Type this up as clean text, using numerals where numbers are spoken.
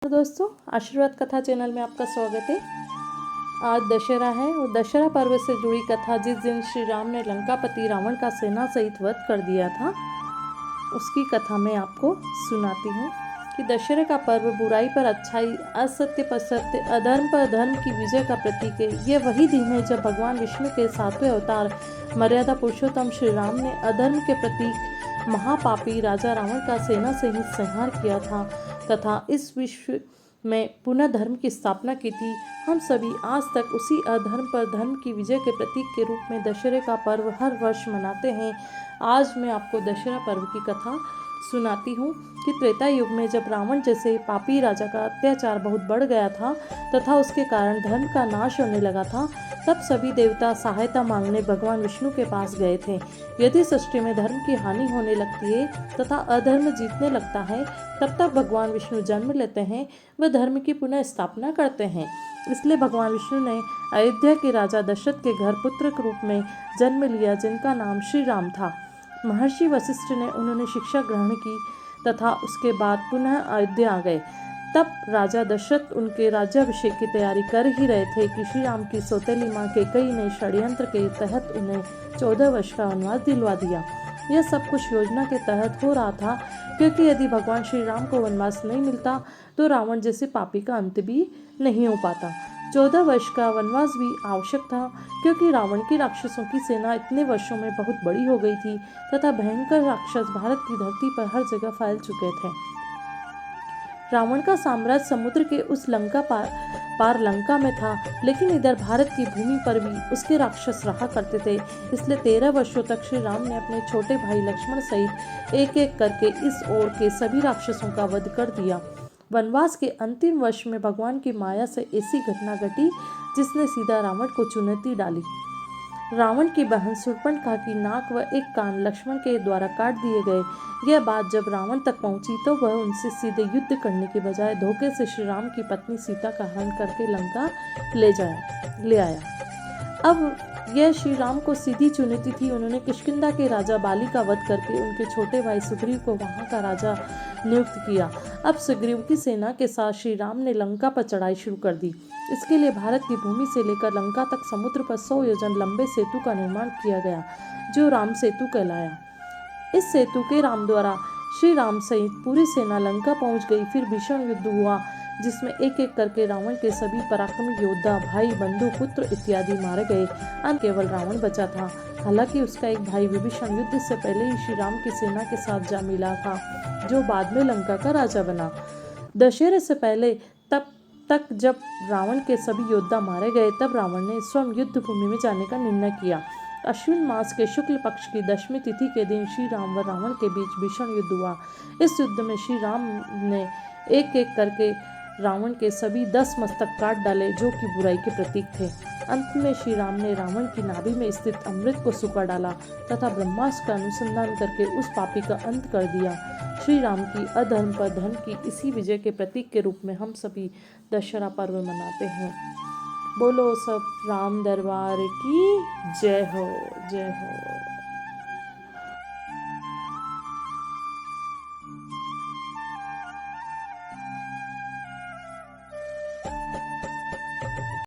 दोस्तों, आशीर्वाद कथा चैनल में आपका स्वागत है। आज दशहरा है और दशहरा पर्व से जुड़ी कथा, जिस दिन श्री राम ने लंकापति रावण का सेना सहित वध कर दिया था, उसकी कथा मैं आपको सुनाती हूँ कि दशहरा का पर्व बुराई पर अच्छाई, असत्य पर सत्य, अधर्म पर धर्म की विजय का प्रतीक है। ये वही दिन है जब भगवान विष्णु के 7वें अवतार मर्यादा पुरुषोत्तम श्री राम ने अधर्म के प्रतीक महापापी राजा रावण का सेना सहित संहार किया था तथा इस विश्व में पुनः धर्म की स्थापना की थी। हम सभी आज तक उसी अधर्म पर धर्म की विजय के प्रतीक के रूप में दशहरे का पर्व हर वर्ष मनाते हैं। आज मैं आपको दशहरा पर्व की कथा सुनाती हूँ कि त्रेता युग में जब रावण जैसे पापी राजा का अत्याचार बहुत बढ़ गया था तथा उसके कारण धर्म का नाश होने लगा था, तब सभी देवता सहायता मांगने भगवान विष्णु के पास गए थे। यदि सृष्टि में धर्म की हानि होने लगती है तथा अधर्म जीतने लगता है, तब तक भगवान विष्णु जन्म लेते हैं व धर्म की पुनः स्थापना करते हैं। इसलिए भगवान विष्णु ने अयोध्या के राजा दशरथ के घर पुत्र के रूप में जन्म लिया, जिनका नाम श्री राम था। महर्षि वशिष्ठ ने उन्होंने शिक्षा ग्रहण की तथा उसके बाद पुनः अयोध्या आ गए। तब राजा दशरथ उनके राज्याभिषेक की तैयारी कर ही रहे थे कि श्री राम की सौतेली मां कैकेयी ने षड्यंत्र के तहत उन्हें 14 वर्ष का वनवास दिलवा दिया। यह सब कुछ योजना के तहत हो रहा था, क्योंकि यदि भगवान श्री राम को वनवास नहीं मिलता तो रावण जैसे पापी का अंत भी नहीं हो पाता। 14 वर्ष का वनवास भी आवश्यक था, क्योंकि रावण की राक्षसों की सेना इतने वर्षों में बहुत बड़ी हो गई थी तथा भयंकर राक्षस भारत की धरती पर हर जगह फैल चुके थे। रावण का साम्राज्य समुद्र के उस लंका पार लंका में था, लेकिन इधर भारत की भूमि पर भी उसके राक्षस रहा करते थे। इसलिए 13 वर्षों तक श्री राम ने अपने छोटे भाई लक्ष्मण सहित एक एक करके इस ओर के सभी राक्षसों का वध कर दिया। वनवास के अंतिम वर्ष में भगवान की माया से ऐसी घटना घटी जिसने सीधा रावण को चुनौती डाली। रावण की बहन शूर्पणखा की नाक व एक कान लक्ष्मण के द्वारा काट दिए गए। यह बात जब रावण तक पहुंची तो वह उनसे सीधे युद्ध करने के बजाय धोखे से श्री राम की पत्नी सीता का हरण करके लंका ले आया। अब यह श्री राम को सीधी चुनौती थी। उन्होंने किष्किंधा के राजा बाली का वध करके उनके छोटे भाई सुग्रीव को वहां का राजा नियुक्त किया। अब सुग्रीव की सेना के साथ श्री राम ने लंका पर चढ़ाई शुरू कर दी। इसके लिए भारत की भूमि से लेकर लंका तक समुद्र पर 100 योजन लंबे सेतु का निर्माण किया गया, जो राम सेतु कहलाया। इस सेतु के राम द्वारा श्री राम सहित पूरी सेना लंका पहुंच गई। फिर भीषण युद्ध हुआ, जिसमें एक एक करके रावण के सभी पराक्रमी योद्धा, भाई, बंधु, पुत्र इत्यादि मारे गए। अंत केवल रावण बचा था। हालांकि उसका एक भाई विभीषण युद्ध से पहले ही श्री राम की सेना के साथ जा मिला था, जो बाद में लंका का राजा बना। दशहरे से पहले तब तक जब रावण के सभी योद्धा मारे गए, तब रावण ने स्वयं युद्ध भूमि में जाने का निर्णय किया। अश्विन मास के शुक्ल पक्ष की 10वीं तिथि के दिन श्री राम व रावण के बीच भीषण युद्ध हुआ। इस युद्ध में श्री राम ने एक एक करके रावण के सभी 10 मस्तक काट डाले, जो कि बुराई के प्रतीक थे। अंत में श्री राम ने रावण की नाभि में स्थित अमृत को सुखा डाला तथा ब्रह्मास्त्र का अनुसंधान करके उस पापी का अंत कर दिया। श्री राम की अधर्म पर धर्म की इसी विजय के प्रतीक के रूप में हम सभी दशहरा पर्व मनाते हैं। बोलो सब राम दरबार की जय हो, जय हो।